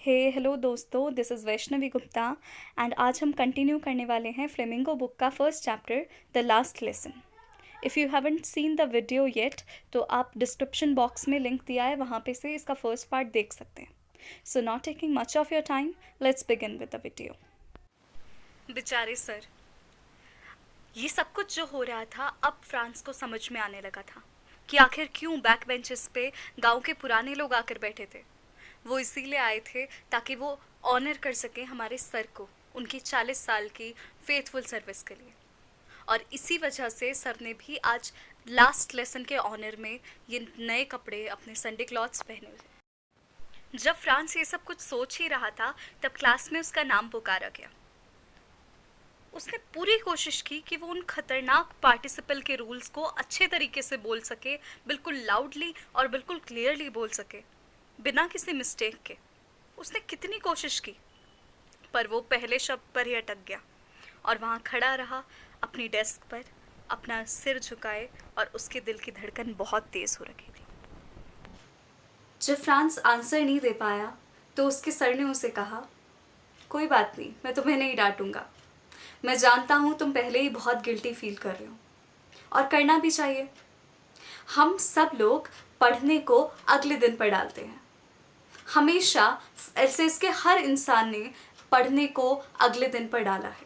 Hello दोस्तों, this is Vaishnavi Gupta and आज हम कंटिन्यू करने वाले हैं फ्लेमिंगो बुक का first chapter the last lesson. If you haven't seen the video yet तो आप डिस्क्रिप्शन बॉक्स में लिंक दिया है, वहाँ पे से इसका फर्स्ट पार्ट देख सकते हैं। So not taking much of your time, let's begin with the video. बेचारे सर, ये सब कुछ जो हो रहा था अब फ्रांस को समझ में आने लगा था कि आखिर क्यों बैक बेंचेस पे गांव के पुराने लोग आकर बैठे थे। वो इसीलिए आए थे ताकि वो ऑनर कर सके हमारे सर को उनकी 40 साल की फेथफुल सर्विस के लिए। और इसी वजह से सर ने भी आज लास्ट लेसन के ऑनर में ये नए कपड़े, अपने संडे क्लॉथ्स पहने हुए। जब फ्रांस ये सब कुछ सोच ही रहा था तब क्लास में उसका नाम पुकारा गया। उसने पूरी कोशिश की कि वो उन खतरनाक पार्टिसिपल के रूल्स को अच्छे तरीके से बोल सके, बिल्कुल लाउडली और बिल्कुल क्लियरली बोल सके, बिना किसी मिस्टेक के। उसने कितनी कोशिश की पर वो पहले शब्द पर ही अटक गया और वहाँ खड़ा रहा अपनी डेस्क पर, अपना सिर झुकाए, और उसके दिल की धड़कन बहुत तेज़ हो रखी थी। जब फ्रांस आंसर नहीं दे पाया तो उसके सर ने उसे कहा, कोई बात नहीं, मैं तुम्हें नहीं डांटूंगा। मैं जानता हूँ तुम पहले ही बहुत गिल्टी फील कर रहे हो और करना भी चाहिए। हम सब लोग पढ़ने को अगले दिन पर डालते हैं। हमेशा ऐसे इसके हर इंसान ने पढ़ने को अगले दिन पर डाला है।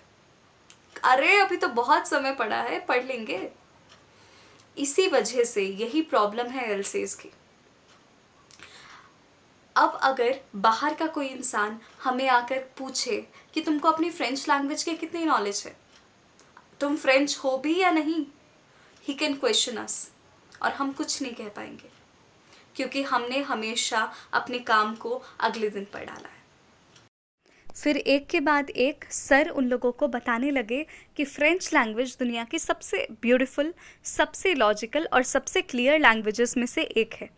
अरे अभी तो बहुत समय पड़ा है, पढ़ लेंगे। इसी वजह से यही प्रॉब्लम है एलसेस की। अब अगर बाहर का कोई इंसान हमें आकर पूछे कि तुमको अपनी फ्रेंच लैंग्वेज की कितनी नॉलेज है, तुम फ्रेंच हो भी या नहीं, ही कैन क्वेश्चन अस, और हम कुछ नहीं कह पाएंगे क्योंकि हमने हमेशा अपने काम को अगले दिन पर डाला है। फिर एक के बाद एक सर उन लोगों को बताने लगे कि फ्रेंच लैंग्वेज दुनिया की सबसे ब्यूटीफुल, सबसे लॉजिकल और सबसे क्लियर लैंग्वेजेस में से एक है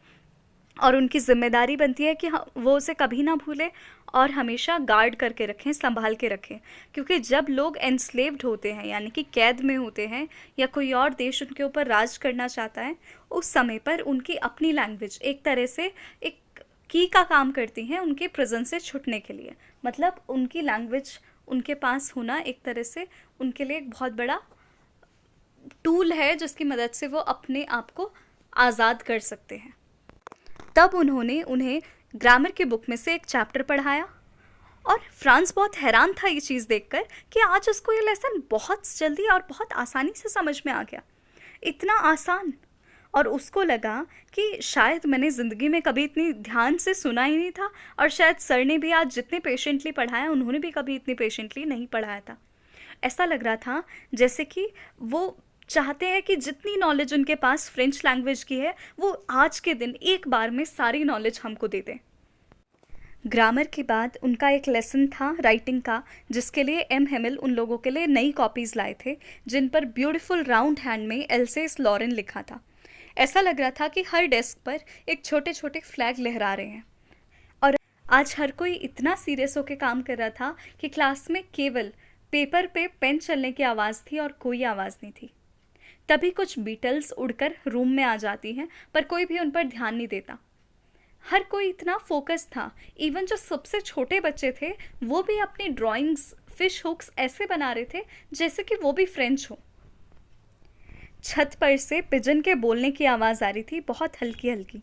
और उनकी जिम्मेदारी बनती है कि वो उसे कभी ना भूलें और हमेशा गार्ड करके रखें, संभाल के रखें। क्योंकि जब लोग एनस्लेव्ड होते हैं, यानी कि कैद में होते हैं, या कोई और देश उनके ऊपर राज करना चाहता है, उस समय पर उनकी अपनी लैंग्वेज एक तरह से एक की का काम करती हैं उनके प्रिजन से छुटने के लिए। मतलब उनकी लैंग्वेज उनके पास होना एक तरह से उनके लिए एक बहुत बड़ा टूल है जिसकी मदद से वो अपने आप को आज़ाद कर सकते हैं। तब उन्होंने उन्हें ग्रामर की बुक में से एक चैप्टर पढ़ाया और फ्रांस बहुत हैरान था ये चीज़ देखकर कि आज उसको ये लेसन बहुत जल्दी और बहुत आसानी से समझ में आ गया। इतना आसान। और उसको लगा कि शायद मैंने ज़िंदगी में कभी इतनी ध्यान से सुना ही नहीं था, और शायद सर ने भी आज जितने पेशेंटली पढ़ाया उन्होंने भी कभी इतनी पेशेंटली नहीं पढ़ाया था। ऐसा लग रहा था जैसे कि वो चाहते हैं कि जितनी नॉलेज उनके पास फ्रेंच लैंग्वेज की है वो आज के दिन एक बार में सारी नॉलेज हमको दे दें। ग्रामर के बाद उनका एक लेसन था राइटिंग का, जिसके लिए एम हेमिल उन लोगों के लिए नई कॉपीज़ लाए थे जिन पर ब्यूटीफुल राउंड हैंड में एल्सेस लॉरेन लिखा था। ऐसा लग रहा था कि हर डेस्क पर एक छोटे छोटे फ्लैग लहरा रहे हैं। और आज हर कोई इतना सीरियस होकर काम कर रहा था कि क्लास में केवल पेपर पे पेन चलने की आवाज़ थी और कोई आवाज़ नहीं थी। तभी कुछ बीटल्स उड़कर रूम में आ जाती हैं पर कोई भी उन पर ध्यान नहीं देता। हर कोई इतना फोकस था, इवन जो सबसे छोटे बच्चे थे वो भी अपनी ड्राइंग्स, फिश हुक्स ऐसे बना रहे थे जैसे कि वो भी फ्रेंच हो। छत पर से पिजन के बोलने की आवाज़ आ रही थी, बहुत हल्की हल्की।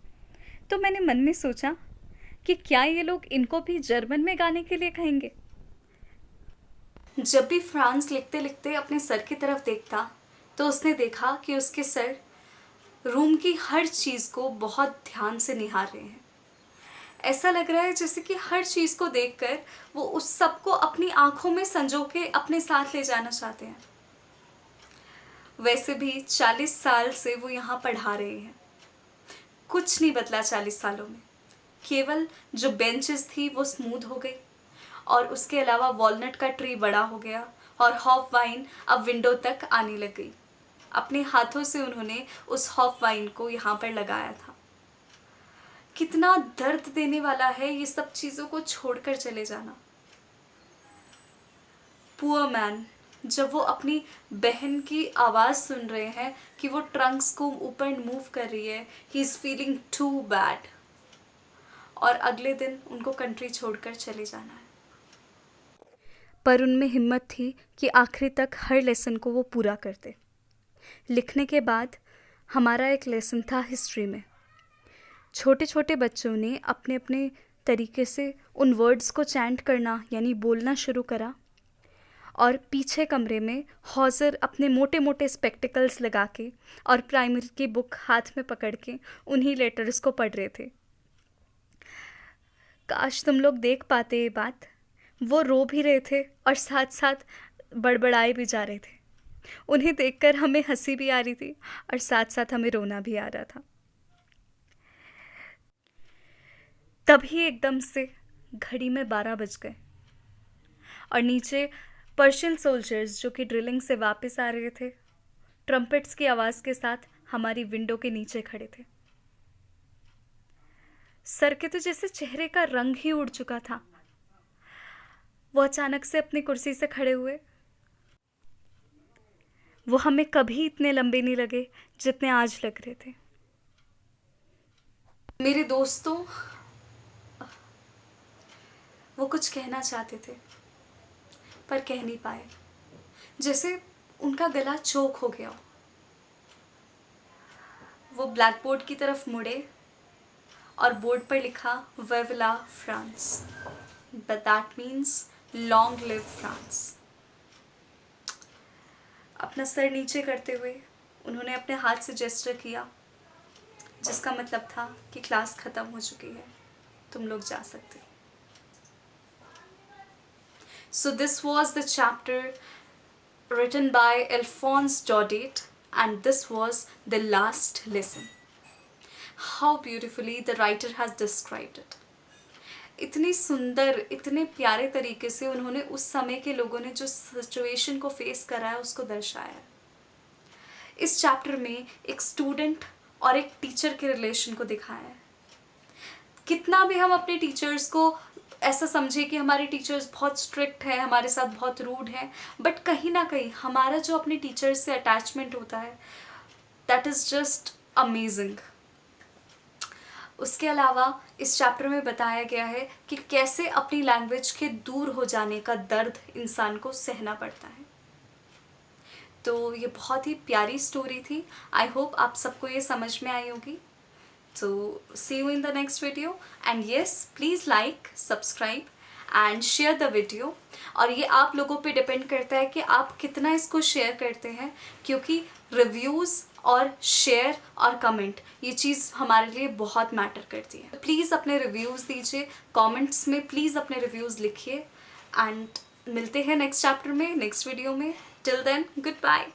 तो मैंने मन में सोचा कि क्या ये लोग इनको भी जर्मन में गाने के लिए कहेंगे। जब भी फ्रांस लिखते लिखते अपने सर की तरफ देखता तो उसने देखा कि उसके सर रूम की हर चीज़ को बहुत ध्यान से निहार रहे हैं। ऐसा लग रहा है जैसे कि हर चीज़ को देखकर वो उस सब को अपनी आंखों में संजो के अपने साथ ले जाना चाहते हैं। वैसे भी 40 साल से वो यहाँ पढ़ा रहे हैं। कुछ नहीं बदला 40 सालों में, केवल जो बेंचेस थी वो स्मूथ हो गई और उसके अलावा वॉलनट का ट्री बड़ा हो गया और हॉफ वाइन अब विंडो तक आने लग गई। अपने हाथों से उन्होंने उस हॉफ वाइन को यहाँ पर लगाया था। कितना दर्द देने वाला है ये सब चीज़ों को छोड़कर चले जाना। पुअर मैन, जब वो अपनी बहन की आवाज़ सुन रहे हैं कि वो ट्रंक्स को ऊपर मूव कर रही है, he is feeling too bad. और अगले दिन उनको कंट्री छोड़कर चले जाना है। पर उनमें हिम्मत थी कि आखिरी तक हर लेसन को वो पूरा करते। लिखने के बाद हमारा एक लेसन था हिस्ट्री में। छोटे छोटे बच्चों ने अपने अपने तरीके से उन वर्ड्स को चैंट करना यानी बोलना शुरू करा, और पीछे कमरे में हॉजर अपने मोटे मोटे स्पेक्टिकल्स लगा के और प्राइमरी की बुक हाथ में पकड़ के उन्हीं लेटर्स को पढ़ रहे थे। काश तुम लोग देख पाते ये बात। वो रो भी रहे थे और साथ साथ बड़बड़ाए भी जा रहे थे। उन्हें देखकर हमें हंसी भी आ रही थी और साथ साथ हमें रोना भी आ रहा था। तभी एकदम से घड़ी में 12 बज गए और नीचे पर्शियन सोल्जर्स जो कि ड्रिलिंग से वापस आ रहे थे, ट्रम्पेट्स की आवाज़ के साथ हमारी विंडो के नीचे खड़े थे। सर के तो जैसे चेहरे का रंग ही उड़ चुका था। वो अचानक से अपनी कुर्सी से खड़े हुए। वो हमें कभी इतने लंबे नहीं लगे जितने आज लग रहे थे। मेरे दोस्तों, वो कुछ कहना चाहते थे पर कह नहीं पाए, जैसे उनका गला चोक हो गया। वो ब्लैक बोर्ड की तरफ मुड़े और बोर्ड पर लिखा vive la France, but that means long live France. अपना सर नीचे करते हुए उन्होंने अपने हाथ से जेस्चर किया, जिसका मतलब था कि क्लास ख़त्म हो चुकी है, तुम लोग जा सकते। So this was the chapter written by Alphonse Daudet, and this was the last lesson. How beautifully the writer has described it. इतनी सुंदर, इतने प्यारे तरीके से उन्होंने उस समय के लोगों ने जो सिचुएशन को फेस करा है उसको दर्शाया है। इस चैप्टर में एक स्टूडेंट और एक टीचर के रिलेशन को दिखाया है। कितना भी हम अपने टीचर्स को ऐसा समझे कि हमारे टीचर्स बहुत स्ट्रिक्ट हैं, हमारे साथ बहुत रूड हैं, बट कहीं ना कहीं हमारा जो अपने टीचर्स से अटैचमेंट होता है, दैट इज़ जस्ट अमेजिंग। उसके अलावा इस चैप्टर में बताया गया है कि कैसे अपनी लैंग्वेज के दूर हो जाने का दर्द इंसान को सहना पड़ता है। तो ये बहुत ही प्यारी स्टोरी थी। आई होप आप सबको ये समझ में आई होगी। So see you in the next video, and yes, please like, subscribe and share the video। और ये आप लोगों पे डिपेंड करता है कि आप कितना इसको शेयर करते हैं, क्योंकि रिव्यूज़ और शेयर और कमेंट ये चीज़ हमारे लिए बहुत मैटर करती है। प्लीज़ अपने रिव्यूज़ दीजिए, कमेंट्स में प्लीज़ अपने रिव्यूज़ लिखिए, एंड मिलते हैं नेक्स्ट चैप्टर में, नेक्स्ट वीडियो में। Till then, good bye.